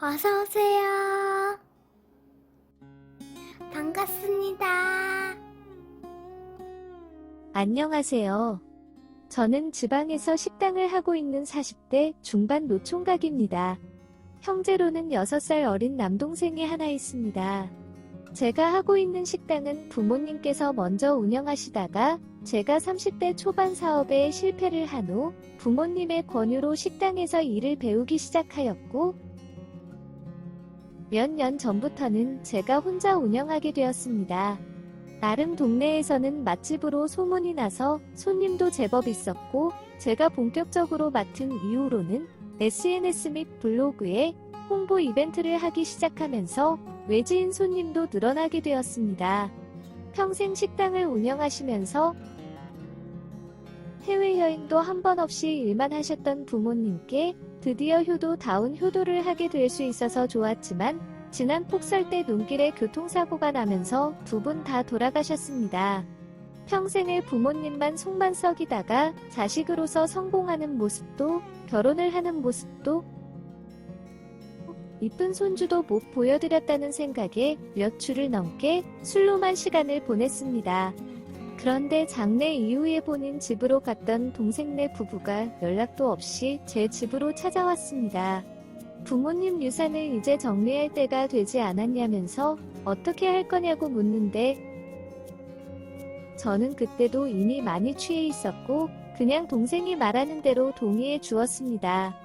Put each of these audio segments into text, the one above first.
어서오세요. 반갑습니다. 안녕하세요. 저는 지방에서 식당을 하고 있는 40대 중반 노총각입니다. 형제로는 6살 어린 남동생이 하나 있습니다. 제가 하고 있는 식당은 부모님께서 먼저 운영하시다가 제가 30대 초반 사업에 실패를 한 후 부모님의 권유로 식당에서 일을 배우기 시작하였고 몇 년 전부터는 제가 혼자 운영하게 되었습니다. 나름 동네에서는 맛집으로 소문이 나서 손님도 제법 있었고 제가 본격적으로 맡은 이후로는 SNS 및 블로그에 홍보 이벤트를 하기 시작하면서 외지인 손님도 늘어나게 되었습니다. 평생 식당을 운영하시면서 해외여행도 한 번 없이 일만 하셨던 부모님께 드디어 효도다운 효도를 하게 될 수 있어서 좋았지만 지난 폭설 때 눈길에 교통사고가 나면서 두 분 다 돌아가셨습니다. 평생을 부모님만 속만 썩이다가 자식으로서 성공하는 모습도 결혼을 하는 모습도 이쁜 손주도 못 보여드렸다는 생각에 몇 주를 넘게 술로만 시간을 보냈습니다. 그런데 장례 이후에 본인 집으로 갔던 동생네 부부가 연락도 없이 제 집으로 찾아왔습니다. 부모님 유산을 이제 정리할 때가 되지 않았냐면서 어떻게 할 거냐고 묻는데 저는 그때도 이미 많이 취해 있었고 그냥 동생이 말하는 대로 동의해 주었습니다.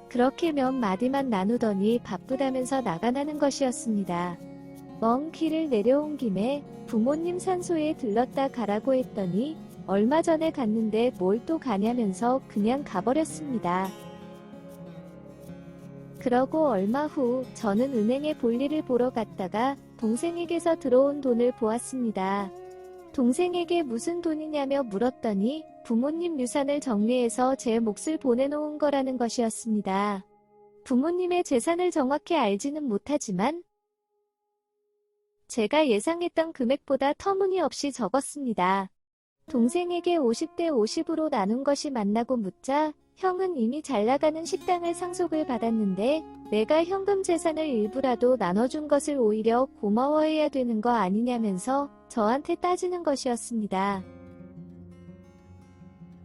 그렇게 몇 마디만 나누더니 바쁘다면서 나가라는 것이었습니다. 먼 길을 내려온 김에 부모님 산소에 들렀다 가라고 했더니 얼마 전에 갔는데 뭘 또 가냐면서 그냥 가버렸습니다. 그러고 얼마 후 저는 은행에 볼일을 보러 갔다가 동생에게서 들어온 돈을 보았습니다. 동생에게 무슨 돈이냐며 물었더니 부모님 유산을 정리해서 제 몫을 보내놓은 거라는 것이었습니다. 부모님의 재산을 정확히 알지는 못하지만 제가 예상했던 금액보다 터무니없이 적었습니다. 동생에게 50대 50으로 나눈 것이 맞나고 묻자 형은 이미 잘나가는 식당을 상속을 받았는데 내가 현금 재산을 일부라도 나눠준 것을 오히려 고마워해야 되는 거 아니냐면서 저한테 따지는 것이었습니다.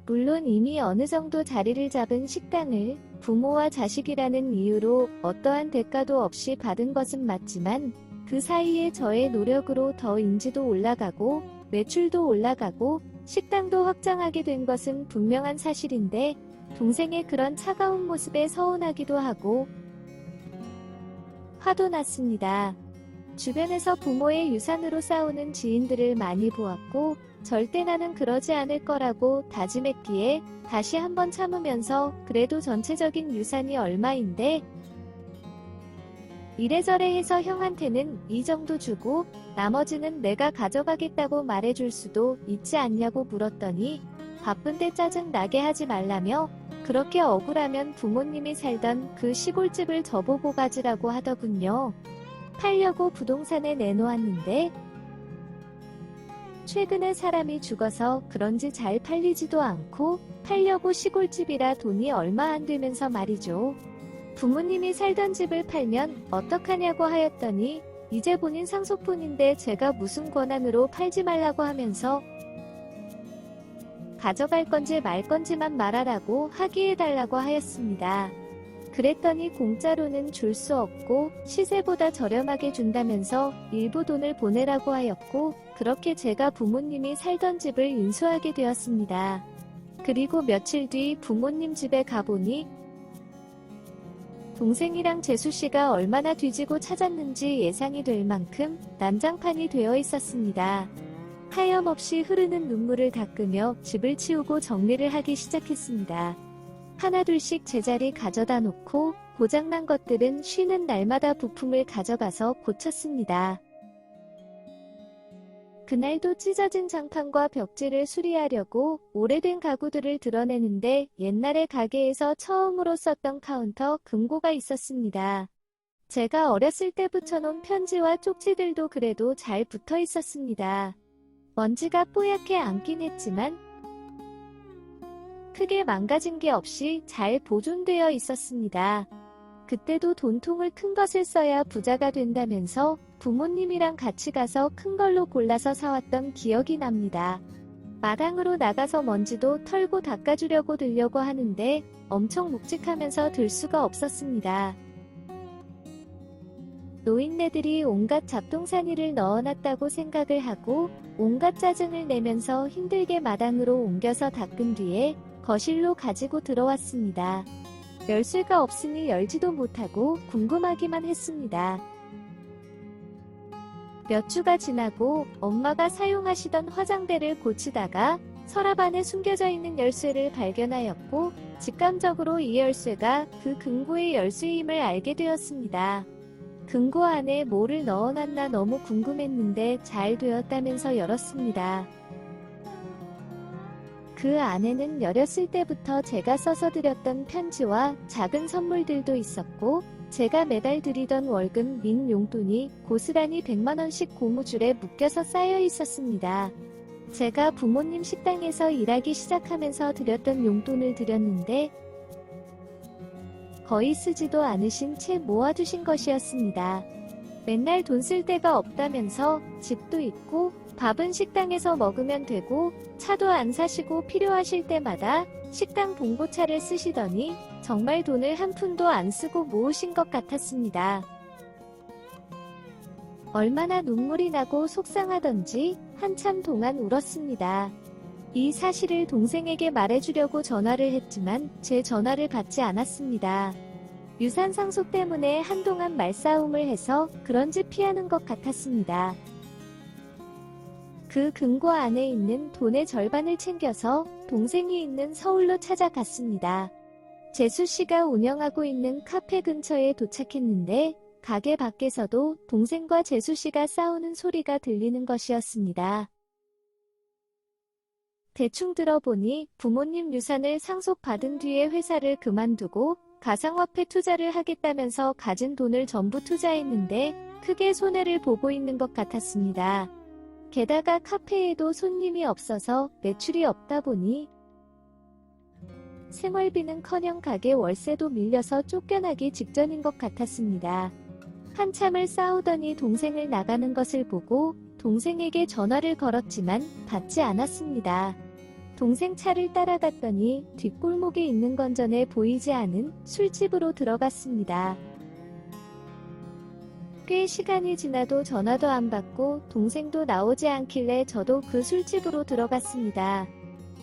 물론 이미 어느 정도 자리를 잡은 식당을 부모와 자식이라는 이유로 어떠한 대가도 없이 받은 것은 맞지만 그 사이에 저의 노력으로 더 인지도 올라가고 매출도 올라가고 식당도 확장하게 된 것은 분명한 사실인데 동생의 그런 차가운 모습에 서운하기도 하고 화도 났습니다. 주변에서 부모의 유산으로 싸우는 지인들을 많이 보았고 절대 나는 그러지 않을 거라고 다짐했기에 다시 한번 참으면서 그래도 전체적인 유산이 얼마인데 이래저래 해서 형한테는 이 정도 주고 나머지는 내가 가져가겠다고 말해줄 수도 있지 않냐고 물었더니 바쁜데 짜증 나게 하지 말라며 그렇게 억울하면 부모님이 살던 그 시골집을 저보고 가지라고 하더군요. 팔려고 부동산에 내놓았는데 최근에 사람이 죽어서 그런지 잘 팔리지도 않고 팔려고 시골집이라 돈이 얼마 안 되면서 말이죠. 부모님이 살던 집을 팔면 어떡하냐고 하였더니 이제 본인 상속분인데 제가 무슨 권한으로 팔지 말라고 하면서 가져갈 건지 말 건지만 말하라고 학의해달라고 하였습니다. 그랬더니 공짜로는 줄 수 없고 시세보다 저렴하게 준다면서 일부 돈을 보내라고 하였고 그렇게 제가 부모님이 살던 집을 인수하게 되었습니다. 그리고 며칠 뒤 부모님 집에 가보니 동생이랑 재수씨가 얼마나 뒤지고 찾았는지 예상이 될 만큼 난장판이 되어 있었습니다. 하염없이 흐르는 눈물을 닦으며 집을 치우고 정리를 하기 시작했습니다. 하나둘씩 제자리 가져다 놓고 고장난 것들은 쉬는 날마다 부품을 가져가서 고쳤습니다. 그날도 찢어진 장판과 벽지를 수리하려고 오래된 가구들을 드러내는데 옛날에 가게에서 처음으로 썼던 카운터 금고가 있었습니다. 제가 어렸을 때 붙여놓은 편지와 쪽지들도 그래도 잘 붙어 있었습니다. 먼지가 뽀얗게 앉긴 했지만 크게 망가진 게 없이 잘 보존되어 있었습니다. 그때도 돈통을 큰 것을 써야 부자가 된다면서 부모님이랑 같이 가서 큰 걸로 골라서 사왔던 기억이 납니다. 마당으로 나가서 먼지도 털고 닦아주려고 들려고 하는데 엄청 묵직하면서 들 수가 없었습니다. 노인네들이 온갖 잡동사니를 넣어놨다고 생각을 하고 온갖 짜증을 내면서 힘들게 마당으로 옮겨서 닦은 뒤에 거실로 가지고 들어왔습니다. 열쇠가 없으니 열지도 못하고 궁금하기만 했습니다. 몇 주가 지나고 엄마가 사용하시던 화장대를 고치다가 서랍 안에 숨겨져 있는 열쇠를 발견하였고 직감적으로 이 열쇠가 그 금고의 열쇠임을 알게 되었습니다. 금고 안에 뭐를 넣어놨나 너무 궁금했는데 잘 되었다면서 열었습니다. 그 안에는 열었을 때부터 제가 써서 드렸던 편지와 작은 선물들도 있었고 제가 매달 드리던 월급 및 용돈이 고스란히 100만원씩 고무줄에 묶여서 쌓여 있었습니다. 제가 부모님 식당에서 일하기 시작하면서 드렸던 용돈을 드렸는데 거의 쓰지도 않으신 채 모아두신 것이었습니다. 맨날 돈 쓸 데가 없다면서 집도 있고 밥은 식당에서 먹으면 되고 차도 안 사시고 필요하실 때마다 식당 봉고차를 쓰시더니 정말 돈을 한 푼도 안 쓰고 모으신 것 같았습니다. 얼마나 눈물이 나고 속상하던지 한참 동안 울었습니다. 이 사실을 동생에게 말해주려고 전화를 했지만 제 전화를 받지 않았습니다. 유산 상속 때문에 한동안 말싸움을 해서 그런지 피하는 것 같았습니다. 그 금고 안에 있는 돈의 절반을 챙겨서 동생이 있는 서울로 찾아갔습니다. 재수씨가 운영하고 있는 카페 근처에 도착했는데 가게 밖에서도 동생과 재수씨가 싸우는 소리가 들리는 것이었습니다. 대충 들어보니 부모님 유산을 상속받은 뒤에 회사를 그만두고 가상화폐 투자를 하겠다면서 가진 돈을 전부 투자했는데 크게 손해를 보고 있는 것 같았습니다. 게다가 카페에도 손님이 없어서 매출이 없다 보니 생활비는커녕 가게 월세도 밀려서 쫓겨나기 직전인 것 같았습니다. 한참을 싸우더니 동생을 나가는 것을 보고 동생에게 전화를 걸었지만 받지 않았습니다. 동생 차를 따라갔더니 뒷골목에 있는 건전해 보이지 않은 술집으로 들어갔습니다. 꽤 시간이 지나도 전화도 안 받고 동생도 나오지 않길래 저도 그 술집으로 들어갔습니다.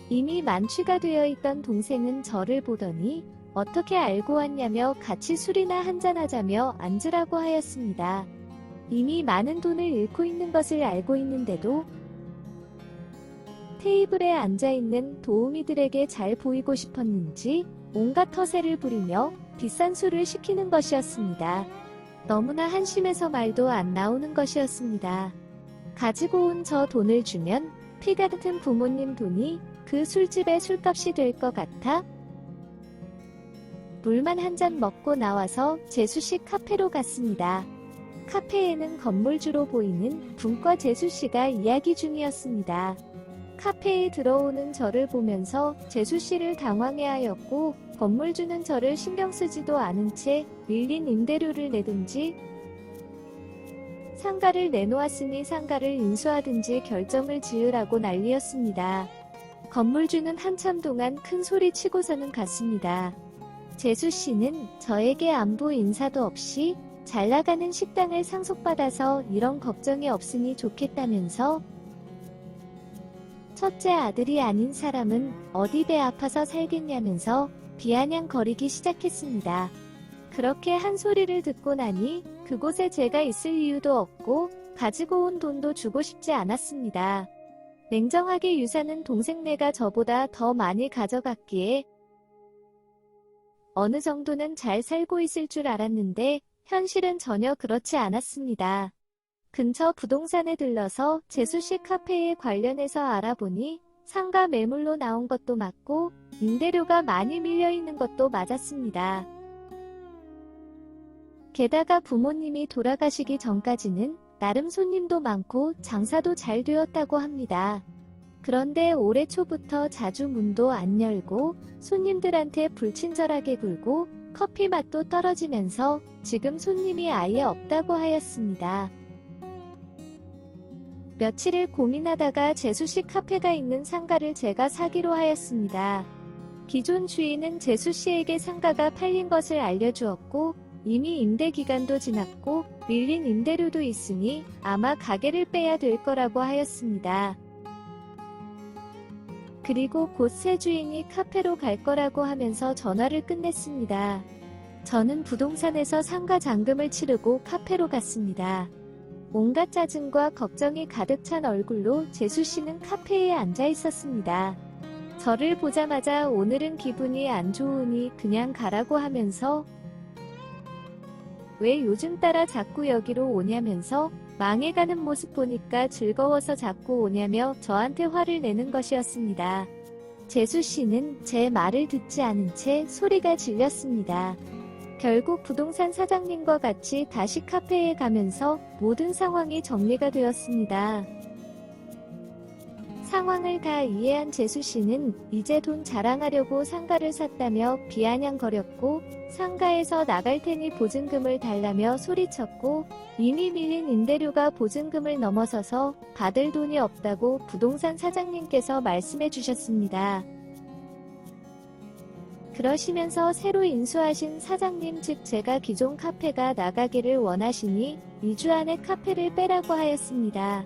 이미 만취가 되어 있던 동생은 저를 보더니 어떻게 알고 왔냐며 같이 술이나 한잔하자며 앉으라고 하였습니다. 이미 많은 돈을 잃고 있는 것을 알고 있는데도 테이블에 앉아있는 도우미들에게 잘 보이고 싶었는지 온갖 허세를 부리며 비싼 술을 시키는 것이었습니다. 너무나 한심해서 말도 안 나오는 것이었습니다. 가지고 온 저 돈을 주면 피 같은 부모님 돈이 그 술집의 술값이 될 것 같아 물만 한 잔 먹고 나와서 재수씨 카페로 갔습니다. 카페에는 건물주로 보이는 분과 재수씨가 이야기 중이었습니다. 카페에 들어오는 저를 보면서 재수씨를 당황해하였고 건물주는 저를 신경쓰지도 않은 채 밀린 임대료를 내든지 상가를 내놓았으니 상가를 인수하든지 결정을 지으라고 난리였습니다. 건물주는 한참 동안 큰 소리 치고서는 갔습니다. 재수씨는 저에게 안부 인사도 없이 잘 나가는 식당을 상속받아서 이런 걱정이 없으니 좋겠다면서 첫째 아들이 아닌 사람은 어디 배 아파서 살겠냐면서 비아냥거리기 시작했습니다. 그렇게 한 소리를 듣고 나니 그곳에 제가 있을 이유도 없고 가지고 온 돈도 주고 싶지 않았습니다. 냉정하게 유산은 동생네가 저보다 더 많이 가져갔기에 어느 정도는 잘 살고 있을 줄 알았는데 현실은 전혀 그렇지 않았습니다. 근처 부동산에 들러서 재수씨 카페에 관련해서 알아보니 상가 매물로 나온 것도 맞고 임대료가 많이 밀려있는 것도 맞았습니다. 게다가 부모님이 돌아가시기 전까지는 나름 손님도 많고 장사도 잘 되었다고 합니다. 그런데 올해 초부터 자주 문도 안 열고 손님들한테 불친절하게 굴고 커피 맛도 떨어지면서 지금 손님이 아예 없다고 하였습니다. 며칠을 고민하다가 재수씨 카페가 있는 상가를 제가 사기로 하였습니다. 기존 주인은 재수씨에게 상가가 팔린 것을 알려주었고 이미 임대 기간도 지났고 밀린 임대료도 있으니 아마 가게를 빼야 될 거라고 하였습니다. 그리고 곧 새 주인이 카페로 갈 거라고 하면서 전화를 끝냈습니다. 저는 부동산에서 상가 잔금을 치르고 카페로 갔습니다. 온갖 짜증과 걱정이 가득 찬 얼굴로 재수씨는 카페에 앉아 있었습니다. 저를 보자마자 오늘은 기분이 안 좋으니 그냥 가라고 하면서 왜 요즘 따라 자꾸 여기로 오냐면서 망해가는 모습 보니까 즐거워서 자꾸 오냐며 저한테 화를 내는 것이었습니다. 재수씨는 제 말을 듣지 않은 채 소리가 질렸습니다. 결국 부동산 사장님과 같이 다시 카페에 가면서 모든 상황이 정리가 되었습니다. 상황을 다 이해한 재수씨는 이제 돈 자랑하려고 상가를 샀다며 비아냥거렸고 상가에서 나갈 테니 보증금을 달라며 소리쳤고 이미 밀린 임대료가 보증금을 넘어서서 받을 돈이 없다고 부동산 사장님께서 말씀해 주셨습니다. 그러시면서 새로 인수하신 사장님 즉 제가 기존 카페가 나가기를 원하시니 2주 안에 카페를 빼라고 하였습니다.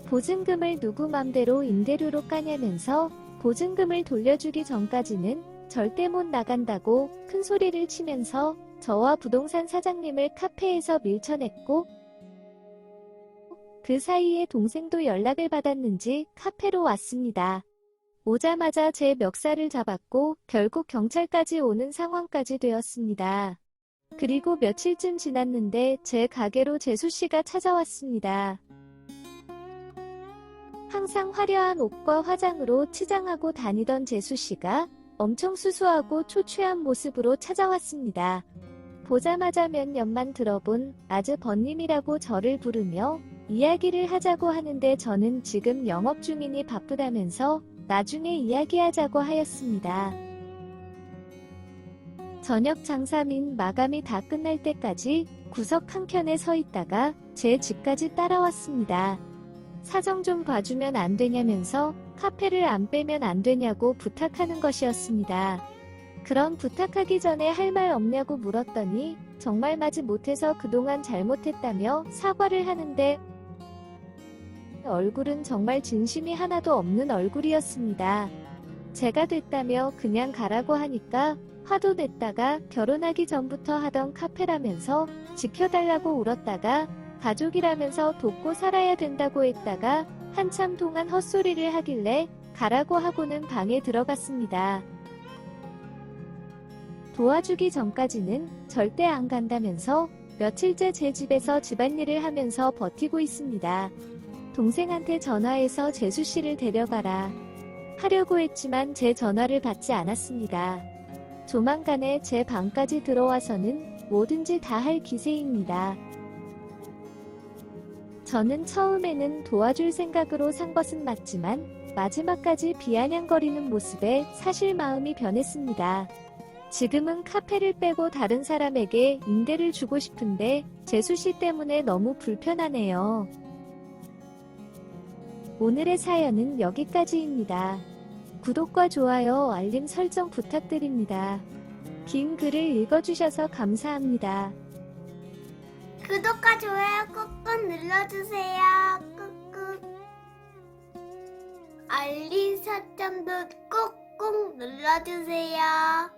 보증금을 누구 맘대로 임대료로 까냐면서 보증금을 돌려주기 전까지는 절대 못 나간다고 큰 소리를 치면서 저와 부동산 사장님을 카페에서 밀쳐냈고 그 사이에 동생도 연락을 받았는지 카페로 왔습니다. 오자마자 제 멱살을 잡았고 결국 경찰까지 오는 상황까지 되었습니다. 그리고 며칠쯤 지났는데 제 가게로 재수씨가 찾아왔습니다. 항상 화려한 옷과 화장으로 치장하고 다니던 재수씨가 엄청 수수하고 초췌한 모습으로 찾아왔습니다. 보자마자 몇 년만 들어본 아즈번님이라고 저를 부르며 이야기를 하자고 하는데 저는 지금 영업 중이니 바쁘다면서 나중에 이야기하자고 하였습니다. 저녁 장사 및 마감이 다 끝날 때까지 구석 한켠에 서 있다가 제 집까지 따라왔습니다. 사정 좀 봐주면 안 되냐면서 카페를 안 빼면 안 되냐고 부탁하는 것이었습니다. 그럼 부탁하기 전에 할 말 없냐고 물었더니 정말 마지 못해서 그동안 잘못했다며 사과를 하는데 얼굴은 정말 진심이 하나도 없는 얼굴이었습니다. 제가 됐다며 그냥 가라고 하니까 화도 냈다가 결혼하기 전부터 하던 카페라면서 지켜달라고 울었다가 가족이라면서 돕고 살아야 된다고 했다가 한참 동안 헛소리를 하길래 가라고 하고는 방에 들어갔습니다. 도와주기 전까지는 절대 안 간다면서 며칠째 제 집에서 집안일을 하면서 버티고 있습니다. 동생한테 전화해서 재수씨를 데려가라 하려고 했지만 제 전화를 받지 않았습니다. 조만간에 제 방까지 들어와서는 뭐든지 다 할 기세입니다. 저는 처음에는 도와줄 생각으로 산 것은 맞지만 마지막까지 비아냥거리는 모습에 사실 마음이 변했습니다. 지금은 카페를 빼고 다른 사람에게 임대를 주고 싶은데 재수씨 때문에 너무 불편하네요. 오늘의 사연은 여기까지입니다. 구독과 좋아요, 알림 설정 부탁드립니다. 긴 글을 읽어주셔서 감사합니다. 구독과 좋아요 꾹꾹 눌러주세요. 꾹꾹. 알림 설정도 꾹꾹 눌러주세요.